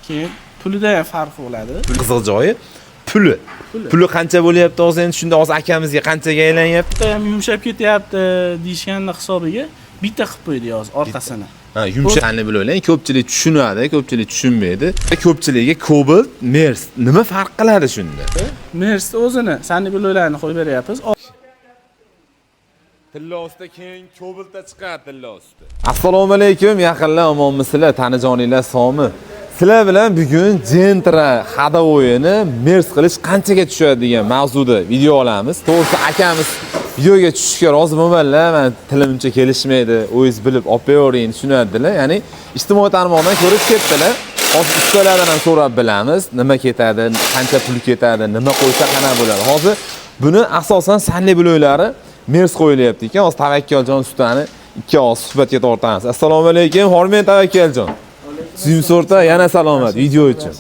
keyin pulida ham farqi bo'ladi. Qiziq joyi puli qancha bo'lyapti hozir endi shunda hozir akamizga qanchaga aylanyapti? Bitta ham yumshab ketyapti deyishganning hisobiga bitta qilib qo'ydi hozir orqasini. Ha, yumshanli bo'lib o'ylang, ko'pchilik tushunadi, ko'pchilik tushunmaydi. Ko'pchilikga Cobalt, Mers nima farq qiladi shunda? Mers o'zini sannibiloylarni qo'yib beryapmiz. Tilla usta keyin Cobaltda chiqadi tilla usta. Assalomu alaykum, yaqinlar, omonmisizlar, tanijoninglar sog'mi? Sizlar bilan bugun Gentra Hadavoyini Mers qilish qanchaga tushadi degan mavzuda video olamiz. To'g'risi akamiz videoga tushishga rozi bo'lmaganlar, men tilimcha kelishmaydi, o'zingiz bilib olib bering, tushunadilar. Ya'ni ijtimoiy tarmoqdan ko'rib ketdilar. Hozir ustalardan ham so'rab bilamiz, nima ketadi, qancha pul ketadi, nima qo'ysa qana bo'ladi. Hozir buni asosan sanli bloklari Mers qo'yilyapti ekan. Hozir Tavakkaljon ustani ikki og'iz suhbatga tortamiz. Assalomu alaykum, Hormen Tavakkaljon. Sizning sorta yana salomat video uchun.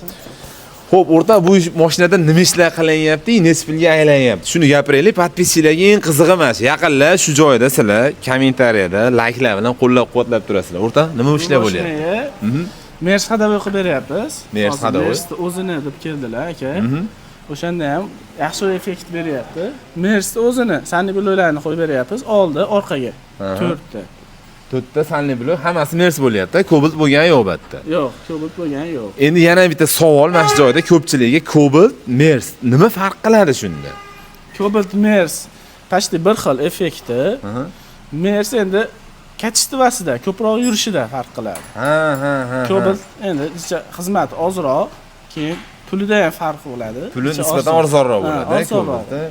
Xo'p, o'rta bu mashinada nima ishlar qilinyapti, necha pulga aylanyapti? Shuni gapiraylik, podpischilarga eng qizig'i mana shu. Yaqinlar shu joyda sizlar kommentariyada layklar bilan qo'llab-quvvatlab turasizlar. O'rta, nima ishlar bo'lyapti? Mers Hadavoy qilib beryapmiz. Mers Hadavoy o'zini deb keldilar aka. O'shanda ham yaxshi effekt beryapti. Mers o'zini sannibiloylarni qo'yib beryapmiz, oldi, orqaga 4ta sanli blok, hammasi Mers bo'lyapti. Cobalt bo'lgani yo'q batda. Yo'q, Cobalt bo'lgani yo'q. Endi yana bitta savol mana shu joyda ko'pchilikga Cobalt, Mers nima farq qiladi shunda? Cobalt Mers почти bir xil effekti. Mers endi kachishtivasida, ko'proq yurishida farq qiladi. Cobalt endi xizmat ozroq, keyin pulida ham farqi bo'ladi. Puli nisbatan arzonroq bo'ladi, Cobaltda.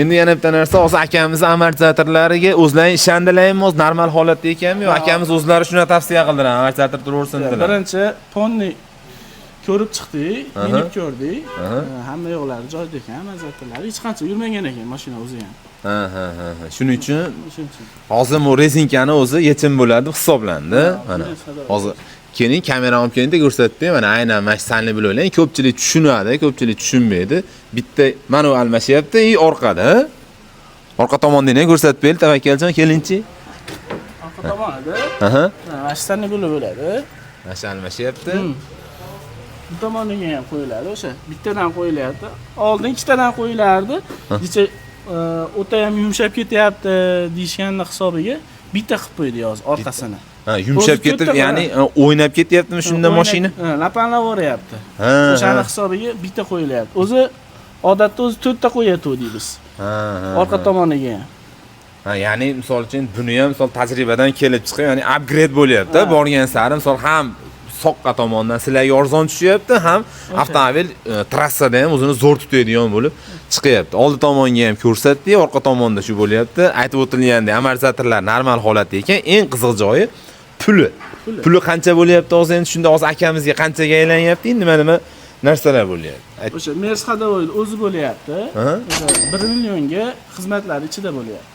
Endi yana bitta narsa, hozir akamiz amortizatorlariga o'zlaring ishondilarmi, o'z normal holatda ekanmi yo akamiz o'zlari shuni tavsiya qildilar, amortizator turaversin dedilar. Birinchi ponni ko'rib chiqdik, minib ko'rdik. Hamma yo'qlari joyida ekan, amortizatorlari hech qancha yurmagan ekan mashina o'zi ham. Shuning uchun hozir bu rezinkani o'zi yechim bo'ladi hisoblandi. Mana hozir keling kamerani olib kelingda ko'rsatdim. Mana aynan mana sanli bilib o'ylang, ko'pchilik tushunadi, ko'pchilik tushunmaydi. Bitta manual almashyapti, orqada. Orqa tomondan ham ko'rsatib berdi, Tavakkaljon, kelingchi. Orqa tomonida. Mana sanli bilib o'yladi. Mana shu almashyapti. Bu tomoniga ham qo'yiladi, o'sha bittadan qo'yilyapti. Oldin ikkitadan qo'yilardi. Necha o'ta ham yumshab ketyapti deyishganning hisobiga bitta qilib qo'ydi hozir orqasini. Yumshab ketib, ya'ni o'ynab ketyaptimi shunda mashina? Lapanlab o'ryapti. O'shaning hisobiga bitta qo'yilyapti. O'zi odatda o'zi 4 ta qo'yatdi biz. Orqa tomoniga ham. Ya'ni misol uchun buni ham misol tajribadan kelib chiqib, ya'ni upgrade bo'lyapti. Borgan sari misol ham soqqa tomondan sizlarga arzon tushyapti, ham avtomobil trassada ham o'zini zo'r tutadigan bo'lib chiqyapti. Oldi tomonga ham ko'rsatdik, orqa tomonda shu bo'lyapti. Aytib o'tilgandek, amortizatorlar normal holatda ekan, eng qiziq joyi puli qancha bo'lyapti hozir endi shunda hozir akamizga qanchaga aylanyapti, nima narsalar bo'lyapti? O'sha Mers Hadavoy o'zi bo'lyapti. O'sha 1 millionga xizmatlar ichida bo'lyapti.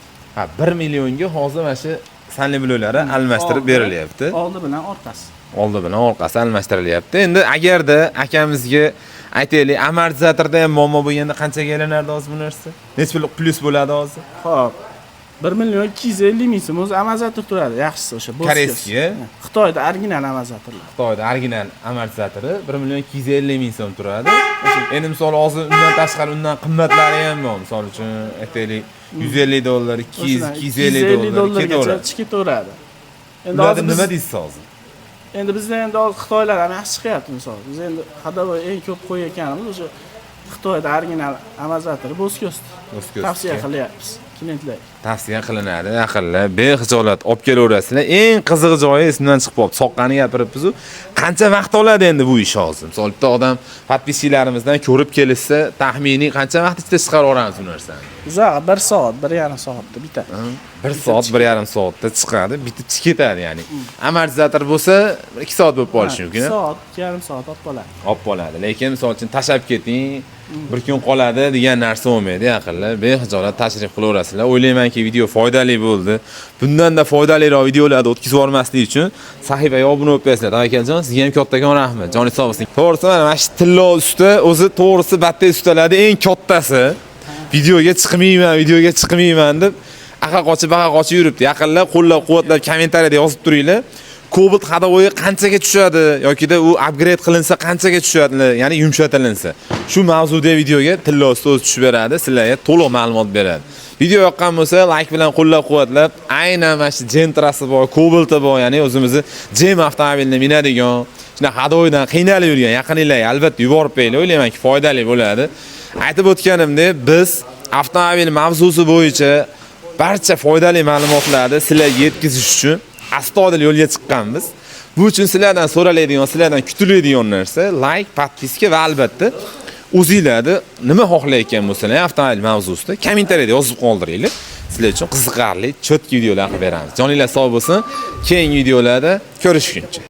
1 millionga hozir mana shu sanli bloklari almashtirib berilyapti. Oldi bilan orqasi. Oldi bilan orqasi almashtirilyapti. Endi agarda akamizga aytaylik, amortizatorda ham muammo bo'lganda qanchaga aylanardi hozir bu narsa? Necha pul plyus bo'ladi hozir? Xo'p. 1 million 250 ming so'm o'zi amortizator turadi, yaxshisi o'sha koreyskiy. Xitoyda original amortizatorlar. Xitoyda original amortizatori 1 million 250 ming so'm turadi. Endi misol hozir undan tashqari undan qimmatlari ham bor. Misol uchun aytaylik $150, 200, $250 ketaveradi. Endi hozir nima deysiz hozir? Endi bizda endi Xitoylar ham yaxshi chiqyapti misol. Biz endi Hadavoy eng ko'p qo'yayotganimiz o'sha Xitoyda original amortizator Boskyost. Tavsiya qilyapmiz klientlarga. Tavsiya qilinadi, yaqinlar, bexijolat olib kelaverasizlar. Eng qiziq joyi esimdan chiqib qoldi. Soqqani gapiribmiz-ku. Qancha vaqt oladi endi bu ish hozir? Misol bitta odam podpischilarimizdan ko'rib kelishsa, taxminiy qancha vaqt ichida chiqarib olamiz bu narsani? Uzoq 1 soat, 1,5 soatda bitta. 1 soat, 1,5 soatda chiqadi, bitib ketadi ya'ni. Amortizator bo'lsa 2 soat bo'lib qolishi mumkin. 1 soat, 2,5 soat olib qoladi. Olib qoladi. Lekin misol uchun tashab keting, bir kun qoladi degan narsa bo'lmaydi, yaqinlar. Bexijolat tashrif qilaverasizlar. O'ylaymanki, video foydali bo'ldi. Bundan-da foydaliroq videolarni o'tkazib yubormaslik uchun sahifaga obuna bo'lib qo'yasizlar. Tavakkaljon, sizga ham kattakon rahmat. Joningiz sog' bo'lsin. To'g'risi, mana shu tilla usta o'zi to'g'risi batta ustalarning eng kattasi. Videoga chiqmayman deb aqa qochib yuribdi. Yaqinlar qo'llab-quvvatlab kommentariyada yozib turinglar. Cobalt hadovoyi qanchaga tushadi yokida u upgrade qilinsa qanchaga tushadi, ya'ni yumshatilinsa. Shu mavzuda videoga tilla ustoz tushib beradi, sizlarga to'liq ma'lumot beradi. Video yoqqan bo'lsa, like bilan qo'llab-quvvatlab, aynan mana shu Gentrasi bor, Cobalt'i bor, ya'ni o'zimizni Gem avtomobilni minadigan, shuna hadovoydan qiynalib yurgan yaqininglarga albatta yuborib qo'yinglar, o'ylaymanki foydali bo'ladi. Aytib o'tganimdek, biz avtomobil mavzusi bo'yicha barcha foydali ma'lumotlarni sizlarga yetkazish uchun astoydil yo'lga chiqqanmiz. Bu uchun sizlardan so'raladigan, sizlardan kutiladigan narsa like, podpiska va albatta o'zingizlarni nima xohlayotgan bo'lsangiz avtomobil mavzusida kommentariyada yozib qoldiringlar. Sizlar uchun qiziqarli, cho'tki videolar qilib beramiz. Joninglar sog' bo'lsin. Keyingi videolarda ko'rishguncha.